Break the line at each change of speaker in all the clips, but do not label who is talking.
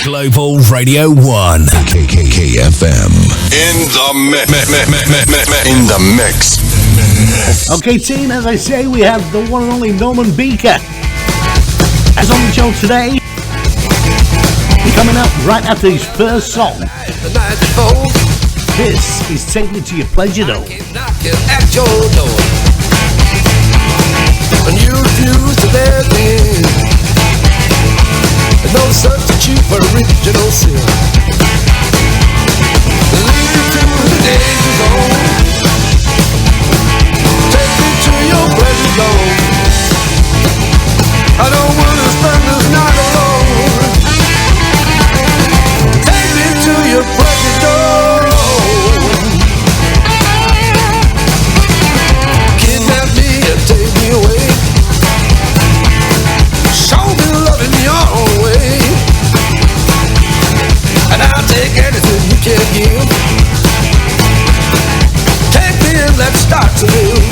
Global Radio 1. KKKFM. In the mix.
Okay, team, as I say, we have the one and only Norman Beaker. As on the show today, coming up right after his first song. This is Take Me to Your Pleasure Dome.
At your door, and you refuse to let me in. No substitute for original sin. Lead me to the danger zone. Take me to your pleasure zone. I don't wanna spend this night alone. Take me to your pleasure zone. Kidnap me and take me away. Show me love in your own way, and I'll take anything you can give. Take me and let's start to live,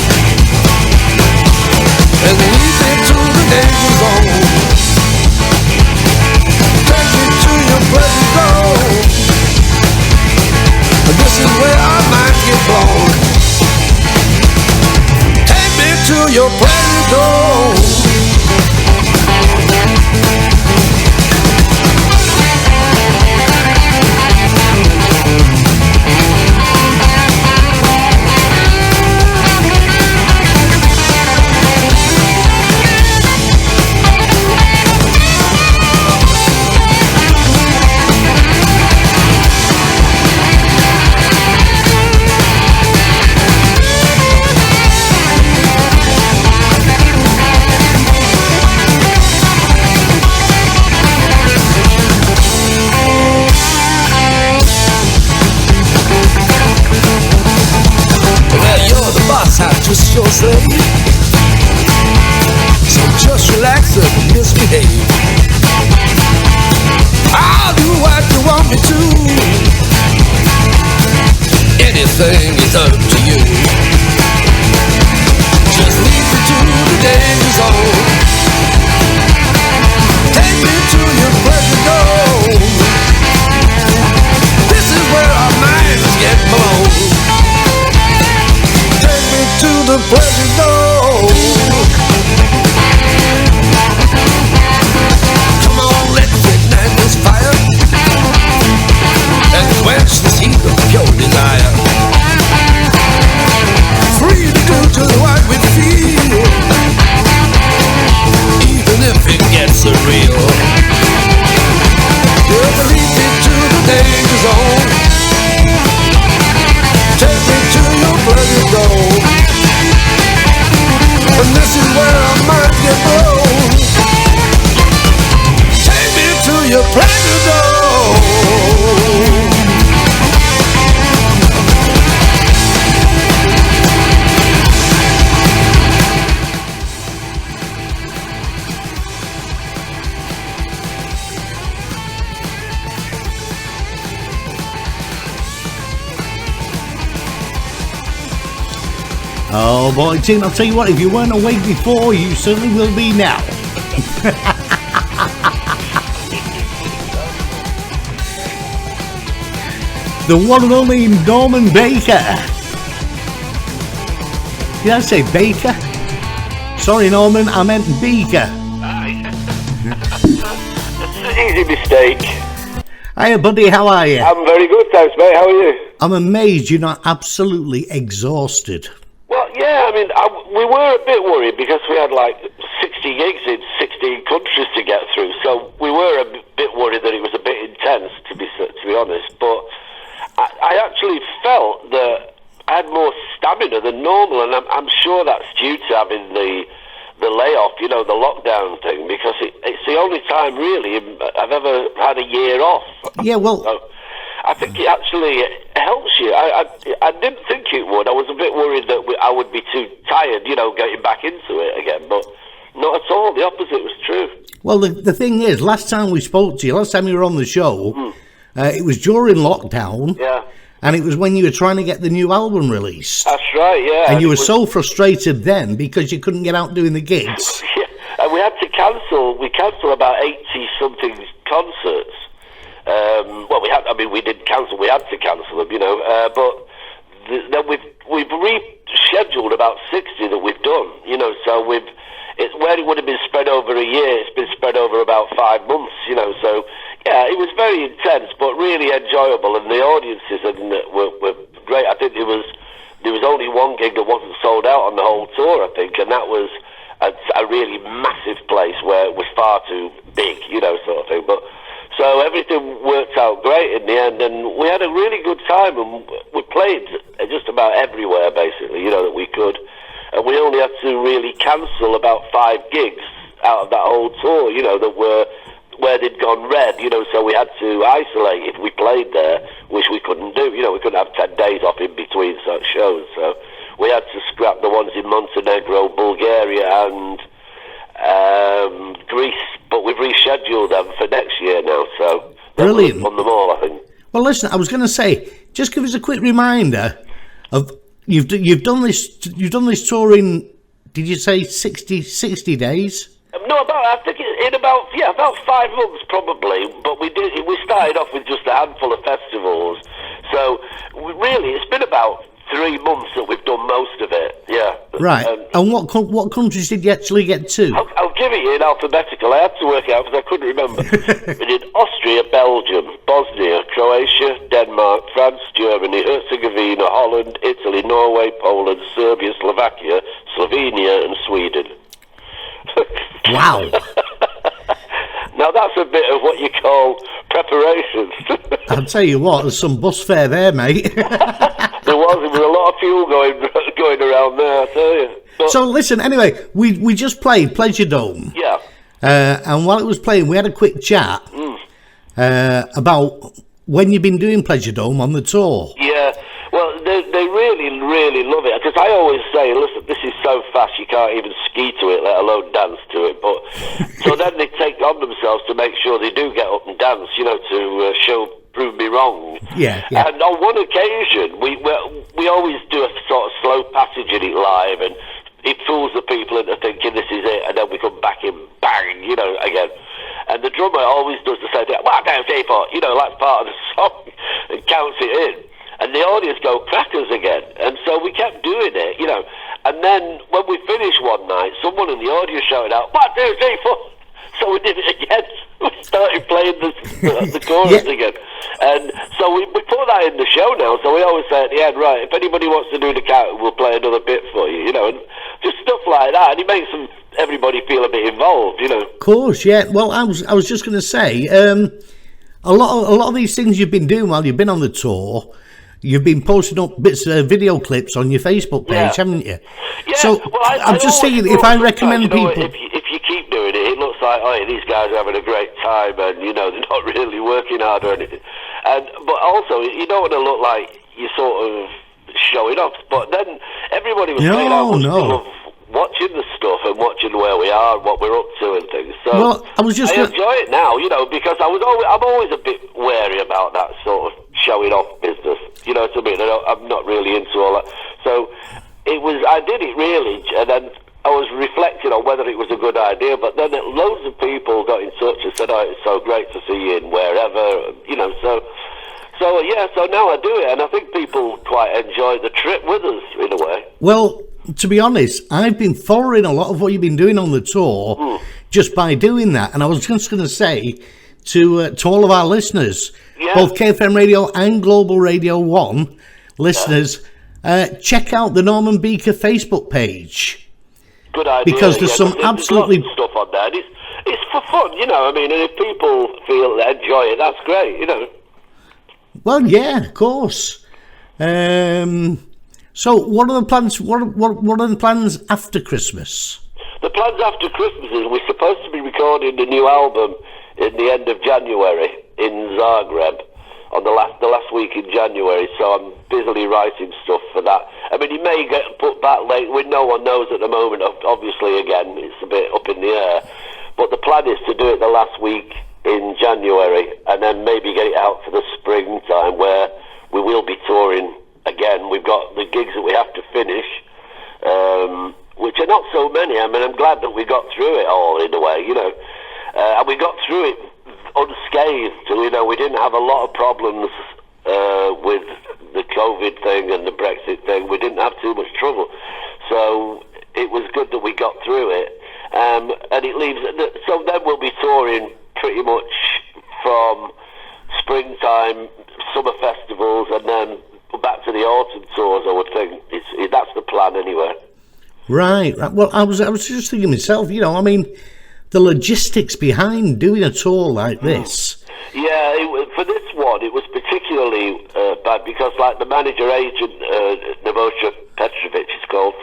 and lead me to the danger zone. Take me to your pleasure zone, and this is where our minds get blown. Take me to your pleasure zone. Just yourself, so just relax and misbehave. I'll do what you want me to. Anything is up to you. Just lead me to the danger zone. Take me to your pleasure zone. This is where our minds get blown. To the pleasure zone. Come on, let's ignite this fire and quench this heat of pure desire. Free to do just what we feel, even if it gets surreal. Just lead me to the danger zone. Take me to your pleasure zone. And this is where I might get blown. Take me to your pleasure zone.
Oh boy, team, I'll tell you what, if you weren't awake before, you certainly will be now. The one and only Norman Baker. Did I say Baker? Sorry, Norman, I meant Beaker.
It's an easy mistake.
Hiya, buddy, how are you?
I'm very good, thanks, mate. How are you?
I'm amazed you're not absolutely exhausted.
Well, yeah, I mean, we were a bit worried because we had like 60 gigs in 16 countries to get through, so we were a bit worried that it was a bit intense, to be honest. But I actually felt that I had more stamina than normal, and I'm sure that's due to having the layoff, you know, the lockdown thing, because it's the only time really I've ever had a year off.
Yeah, well,
so I think it actually helps you. I didn't think it would. I was a bit worried that I would be too tired, you know, getting back into it again, but not at all. The opposite was true.
Well, the thing is, last time we spoke to you, last time you were on the show, it was during lockdown.
Yeah.
And it was when you were trying to get the new album released.
That's right, yeah.
And you were so frustrated then because you couldn't get out doing the gigs.
Yeah, and we had to cancel. We cancelled about 80-something concerts Well, we did cancel. We had to cancel them, but then we've rescheduled about 60 that we've done, so it's where it would have been spread over a year, it's been spread over about 5 months, so yeah, it was very intense, but really enjoyable, and the audiences were great. I think there was only one gig that wasn't sold out on the whole tour, I think, and that was a really massive place where it was far too big, sort of thing, but so everything worked out great in the end, and we had a really good time, and we played just about everywhere, basically, that we could. And we only had to really cancel about 5 gigs out of that whole tour, that were where they'd gone red, so we had to isolate if we played there, which we couldn't do. We couldn't have 10 days off in between such shows, so we had to scrap the ones in Montenegro, Bulgaria, and Greece, but we've rescheduled them for next year now, so
brilliant
on them all, I think.
Well, listen, I was going to say, just give us a quick reminder of you've done this tour in, did you say 60 days?
No, I think in about 5 months probably. But we started off with just a handful of festivals, so really it's been about 3 months that we've done most of it. Yeah.
Right. And what countries did you actually get to?
I'll give it in alphabetical. I had to work it out because I couldn't remember. We did Austria, Belgium, Bosnia, Croatia, Denmark, France, Germany, Herzegovina, Holland, Italy, Norway, Poland, Serbia, Slovakia, Slovenia, and Sweden.
Wow.
Now that's a bit of what you call preparation.
I'll tell you what, there's some bus fare there, mate.
There was a lot of fuel going around there, I tell you. But,
so listen, anyway, we just played Pleasure Dome.
Yeah.
And while it was playing, we had a quick chat about when you've been doing Pleasure Dome on the tour.
Yeah. Well, they really, really love it. Because I always say, listen, this is so fast you can't even ski to it, let alone dance to it. But so then they take on themselves to make sure they do get up and dance, to prove me wrong.
Yeah.
And on one occasion, we always do a sort of slow passage in it live, and it fools the people into thinking this is it, and then we come back in, bang, again. And the drummer always does the same thing, 1, 2, 3, 4, like part of the song, and counts it in. And the audience go crackers again. And so we kept doing it, And then when we finished one night, someone in the audience shouted out, 1, 2, 3, 4. So we did it again. We started playing the chorus again. And so we put that in the show now. So we always say at the end, right, if anybody wants to do the count, we'll play another bit for you, and just stuff like that. And it makes everybody feel a bit involved,
Of course, yeah. Well, I was just going to say, a lot of these things you've been doing while you've been on the tour, you've been posting up bits of video clips on your Facebook page, haven't you?
Yeah.
So I'm just thinking, if I recommend people,
if you keep doing it, it looks like, oh, these guys are having a great time, and they're not really working hard or anything. But also, you don't want to look like you're sort of showing off. But then everybody was saying how much they love watching the stuff and watching where we are, what we're up to, and things. So
I
enjoy it now, because I'm always a bit wary about that sort of showing off business. You know what I mean? I'm not really into all that. So I did it really, and then I was reflecting on whether it was a good idea, but then loads of people got in touch and said, oh, it's so great to see you in wherever, so now I do it, and I think people quite enjoy the trip with us, in a way.
Well, to be honest, I've been following a lot of what you've been doing on the tour just by doing that, and I was just going to say to all of our listeners, both KFM Radio and Global Radio 1 listeners, check out the Norman Beaker Facebook page.
Good idea.
Because there's some absolutely
lots of stuff on there. It's for fun, and if people feel they enjoy it, that's great,
Well, yeah, of course. So, what are the plans? What are the plans after Christmas?
The plans after Christmas is we're supposed to be recording the new album in the end of January in Zagreb, on the last week in January. So I'm busily writing stuff for that. I mean, it may get put back late. No one knows at the moment. Obviously, again, it's a bit up in the air. But the plan is to do it the last week in January, and then maybe get it out for the springtime, where we will be touring again. We've got the gigs that we have to finish, which are not so many. I mean, I'm glad that we got through it all in a way, and we got through it unscathed. We didn't have a lot of problems with the COVID thing and the Brexit thing. We didn't have too much trouble, so it was good that we got through it. And it leaves. So then we'll be touring pretty much from springtime, summer festivals, and then back to the autumn tours. I would think that's the plan anyway.
Right. Well, I was just thinking myself. The logistics behind doing a tour like this.
Yeah, for this one, it was particularly bad because, like, the manager agent, Novosha Petrovich, is called.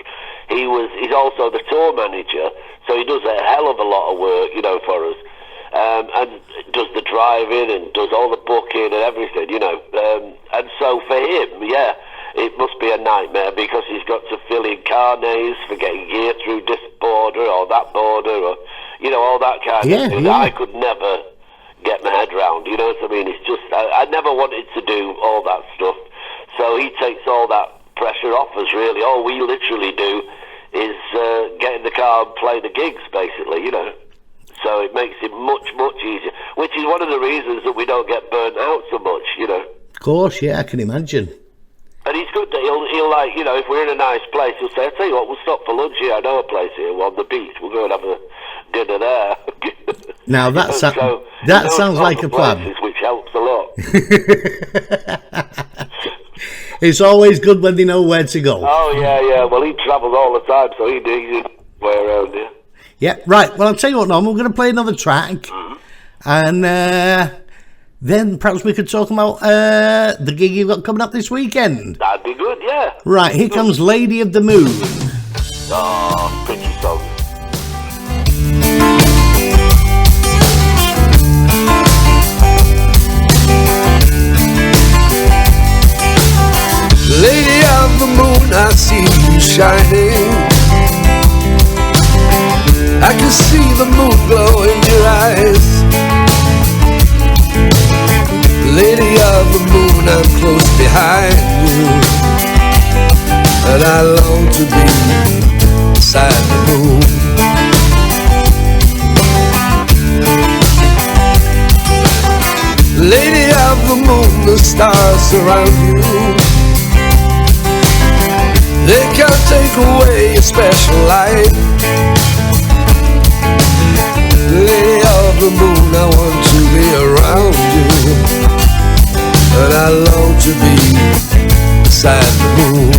He's also the tour manager, so he does a hell of a lot of work, for us, and does the driving and does all the booking and everything, and so for him, yeah, it must be a nightmare because he's got to fill in carnets for getting gear through this border or that border, or all that kind of thing.
Yeah.
I could never get my head round, you know what I mean? It's just, I never wanted to do all that stuff. So he takes all that pressure off us, really. All we literally do is get in the car and play the gigs, basically, So it makes it much, much easier, which is one of the reasons that we don't get burnt out so much,
Of course, yeah, I can imagine.
And he's good that he'll like, if we're in a nice place, he'll say, I'll tell you what, we'll stop for lunch here. I know a place here on the beach. We'll go and have a dinner there.
Now that sounds like a plan.
Places, which helps a lot.
It's always good when they know where to go.
Oh, yeah. Well, he travels all the time, so he's way around here.
Yeah, right. Well, I'll tell you what, Norm, we're going to play another track. And then perhaps we could talk about the gig you've got coming up this weekend.
That'd be good, yeah.
Right, here comes Lady of the Moon.
Oh, pretty song.
Lady of the moon, I see you shining. I can see the moon glow in your eyes. Lady of the moon, I'm close behind you, and I long to be beside the moon. Lady of the moon, the stars surround you. They can't take away your special light. Lady of the moon, I want to be around you, and I long to be beside the moon.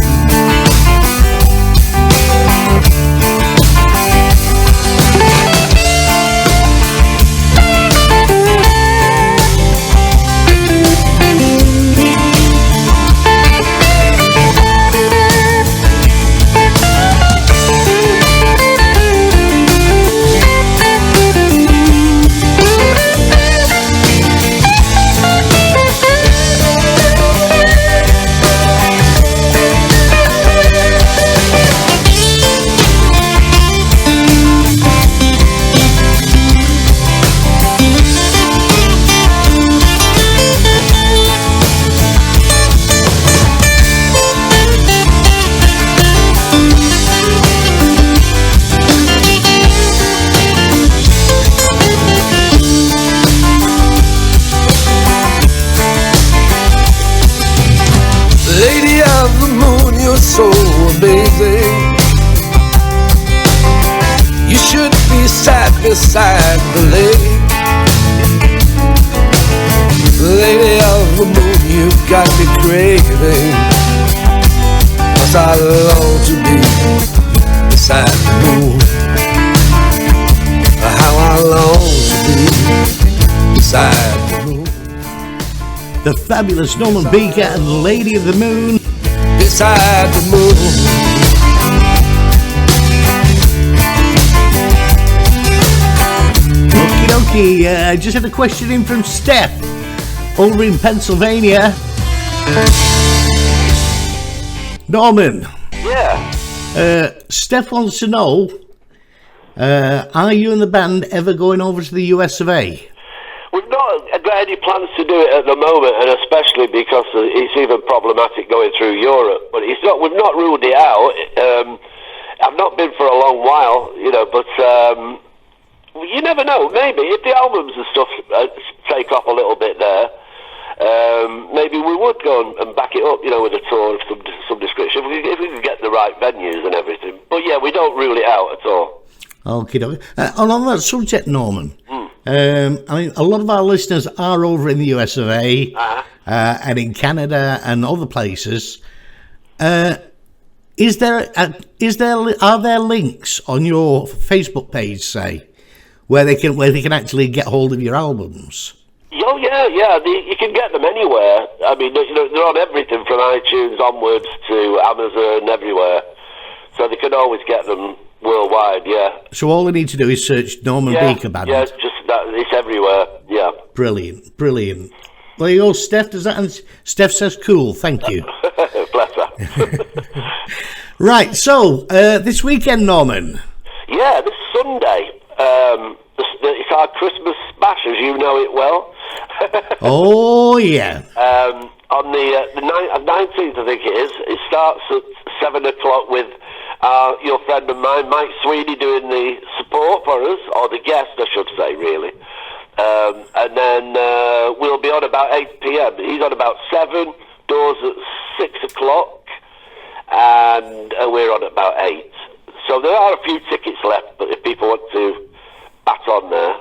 So amazing, you should be sat beside the lake. Lady of the moon, you've got me craving, 'cause I long to be beside the moon. How I long to be beside the moon.
The fabulous Norman Beaker and Lady of the Moon.
Beside the moon.
Okie dokie, I just had a question in from Steph over in Pennsylvania. Norman.
Yeah.
Steph wants to know, are you and the band ever going over to the US of A?
We've not got any plans to do it at the moment, and especially because it's even problematic going through Europe. But we've not ruled it out. I've not been for a long while, but You never know. Maybe if the albums and stuff take off a little bit there, maybe we would go and back it up, with a tour of some description if we could get the right venues and everything. But yeah, we don't rule it out at all.
Okay, and on that subject, Norman, a lot of our listeners are over in the US of A, and in Canada and other places. Are there links on your Facebook page, say, where they can actually get hold of your albums?
Oh yeah. You can get them anywhere. I mean, they're on everything from iTunes onwards to Amazon, everywhere. So they can always get them worldwide. Yeah.
So all they need to do is search Norman Beaker Band.
Yeah, just that. It's everywhere. Yeah.
Brilliant. Well, you go, Steph. Steph says, "Cool, thank you."
Bless her.
Right. So this weekend, Norman.
Yeah, this Sunday. It's our Christmas bash, as you know it well.
Oh yeah.
On the 19th, I think it is. It starts at 7:00 with your friend of mine, Mike Sweeney, doing the support for us, or the guest, I should say, really. And then we'll be on about 8 p.m. He's on about 7. Doors at 6:00, and we're on at about 8. So there are a few tickets left, but if people want to bat on there.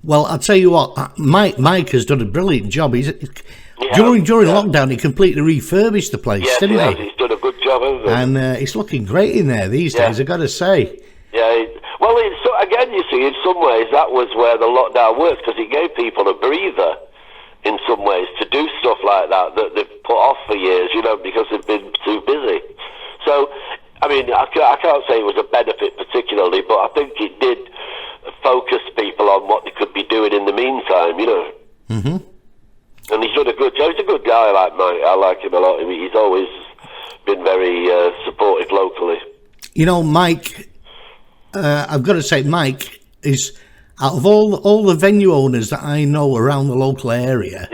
Well, I'll tell you what, Mike has done a brilliant job. During lockdown, he completely refurbished the place, didn't he?
He's done a good job, hasn't he?
And it's looking great in there these days, I've got to say.
Yeah, well, again, you see, in some ways, that was where the lockdown worked, because it gave people a breather, in some ways, to do stuff like that they've put off for years, because they've been too busy. So, I mean, I can't say it was a benefit particularly, but I think it did focus people on what they could be doing in the meantime, Mm-hmm. And he's done a good job. He's a good guy, like Mike. I like him a lot. He's always been very supportive locally.
Mike, I've got to say, Mike is, out of all the venue owners that I know around the local area,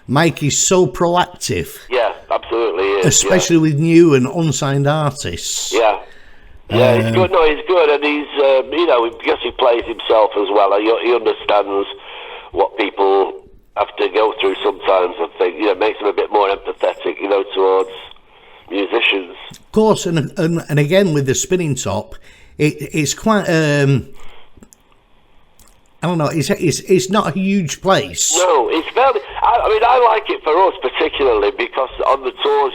Mike is so proactive.
Yeah, absolutely is.
Especially with new and unsigned artists.
Yeah. Yeah, he's good. No, he's good, and he's, because he plays himself as well, he understands what people have to go through sometimes. I think, makes him a bit more empathetic, towards musicians.
Of course, and again with the Spinning Top, it's quite. I don't know. It's not a huge place.
No, it's fairly. I like it for us particularly because on the tours,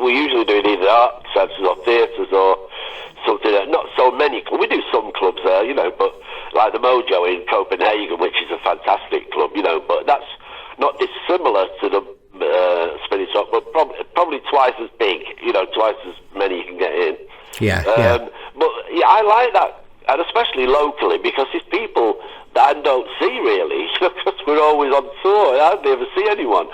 we usually do either art centres or theatres or something. Not so many. We do some clubs there, but like the Mojo in Copenhagen, which is a fantastic club, but that's not dissimilar to the Spinning Top, but probably twice as big, twice as many you can get in.
Yeah.
But yeah, I like that, and especially locally, because it's people that I don't see really, because we're always on tour. I never see anyone.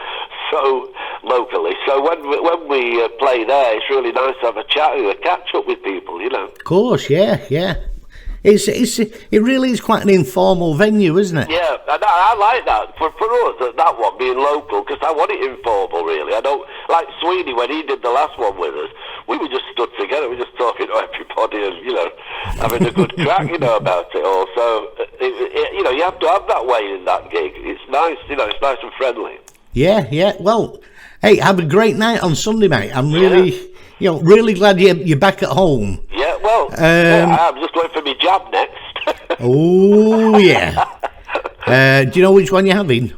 So locally, so when we play there, it's really nice to have a chat and a catch up with people,
Of course, yeah. It really is quite an informal venue, isn't it?
Yeah, and I like that for us, that one being local, because I want it informal, really. I don't like Sweeney when he did the last one with us. We were just stood together, we were just talking to everybody and having a good crack, about it all. So you have to have that way in that gig. It's nice, it's nice and friendly.
Yeah. Well, hey, have a great night on Sunday, mate. I'm really, really glad you're back at home.
Yeah, well, I'm just going for my jab next.
Oh, yeah. Do you know which one you're having?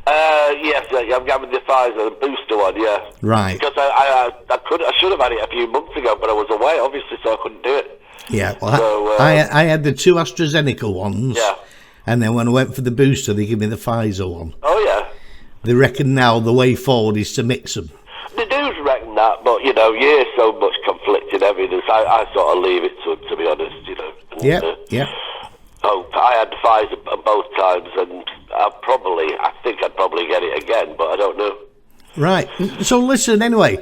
Yes, I'm having the Pfizer booster one, yeah.
Right.
Because I should have had it a few months ago, but I was away, obviously, so I couldn't do it.
Yeah, well, I had the 2 AstraZeneca ones.
Yeah.
And then when I went for the booster, they gave me the Pfizer one.
Oh, yeah.
They reckon now the way forward is to mix them.
They do reckon that, but, you hear so much conflicting evidence. I sort of leave it to them, to be honest,
Yeah.
Oh, I had the Pfizer both times, and I think I'd probably get it again, but I don't know.
Right. So listen, anyway,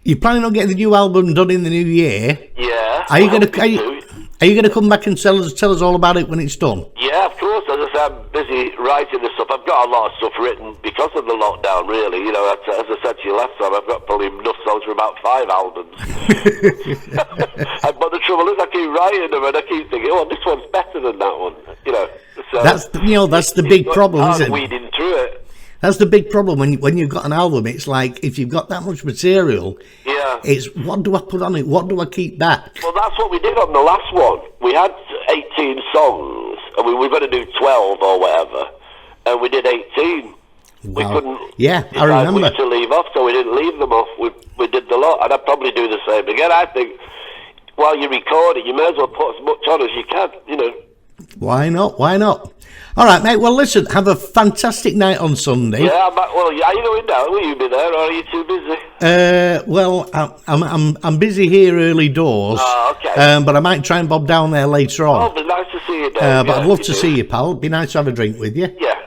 you're planning on getting the new album done in the new year?
Yeah.
Are you going to come back and tell us all about it when it's done?
Yeah, of course. As I said, I'm busy writing this stuff. I've got a lot of stuff written because of the lockdown, really. As I said to you last time, I've got probably enough songs for about 5 albums. But the trouble is I keep writing them and I keep thinking, oh, this one's better than that one. So
that's the big problem, isn't it?
Weeding through it.
That's the big problem when you've got an album. It's like if you've got that much material, it's what do I put on it? What do I keep back?
Well, that's what we did on the last one. We had 18 songs, and we were going to do 12 or whatever, and we did 18.
Wow.
We couldn't.
Yeah, I remember.
To leave off, so we didn't leave them off. We did the lot, and I'd probably do the same again. I think while you're recording, you may as well put as much on as you can.
Why not? Why not? All right, mate. Well, listen. Have a fantastic night on Sunday.
Yeah. Well, are you going down? Will you be there, or are you too busy?
Well, I'm busy here early doors.
Oh, okay.
But I might try and bob down there later on.
Oh, it'd be nice to see you, Dave.
But I'd love to see you, pal. It'd be nice to have a drink with you.
Yeah.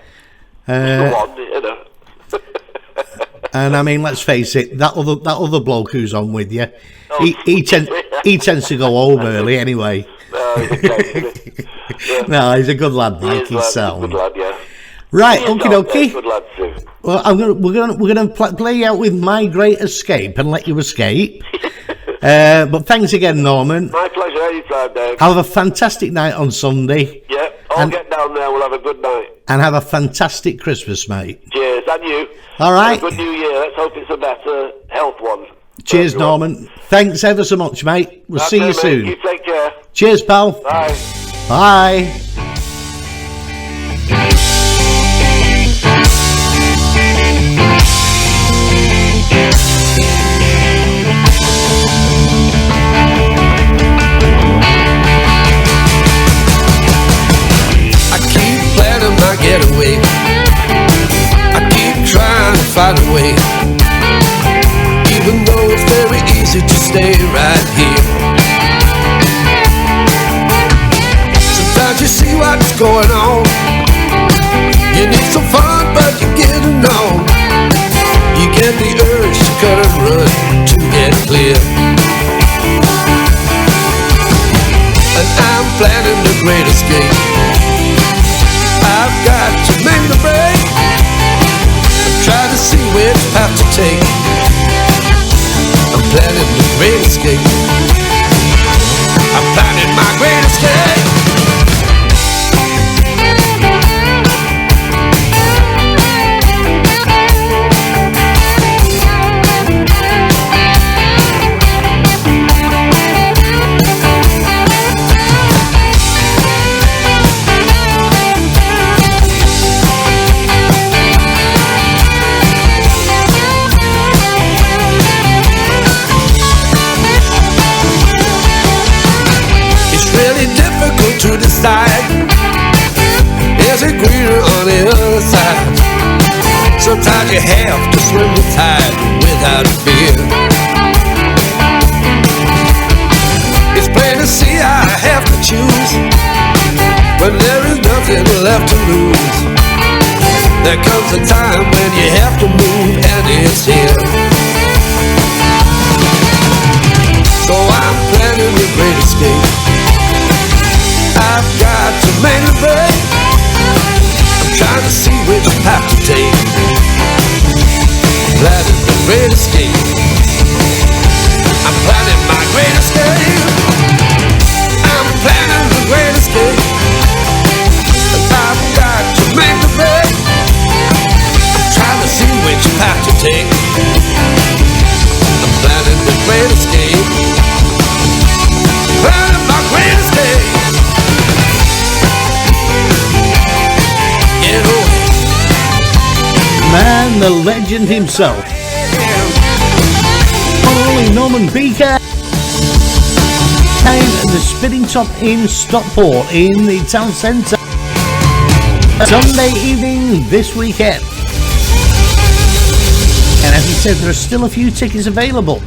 And I mean, let's face it, that other bloke who's on with you, he tends to go home early anyway.
No, he's okay.
No, he's a good lad, Mike. He's sound.
He's a good lad, yeah.
Right, okie dokie.
Good lad too.
Well, we're gonna play you out with My Great Escape and let you escape. But thanks again, Norman.
My pleasure. Anytime, Dave.
Have a fantastic night on Sunday.
Yeah, I'll get down there. We'll have a good night.
And have a fantastic Christmas, mate.
Cheers, and you.
All right.
Have a good New Year. Let's hope it's a better health one.
Cheers, Norman. Thanks ever so much, mate. We'll see you soon.
You take care.
Cheers, pal.
Bye.
Bye.
I keep planning my getaway. I keep trying to find a way, even though it's very easy to stay right here. Sometimes you see what's going on. You need some fun, but you're getting on. You get the urge to cut and run to get clear. And I'm planning the great escape. I've got to make the break. I'm trying to see which path to take. I'm planning the great escape. I'm planning my great escape. To decide, is it greener on the other side? Sometimes you have to swim the tide without fear. It's plain to see I have to choose when there is nothing left to lose. There comes a time when you have to move, and it's here. So I'm planning the great escape. I've got to make a break. I'm trying to see which path to take. Planning the great escape. I'm planning my great escape. I'm planning the great escape. I've got to make a break. I'm trying to see which path to take. I'm planning the great escape. Planning my great escape.
Man, the legend himself. Holy Norman Beaker. Time at the Spinning Top in Stockport in the town centre. Sunday evening this weekend. And as he said, there are still a few tickets available.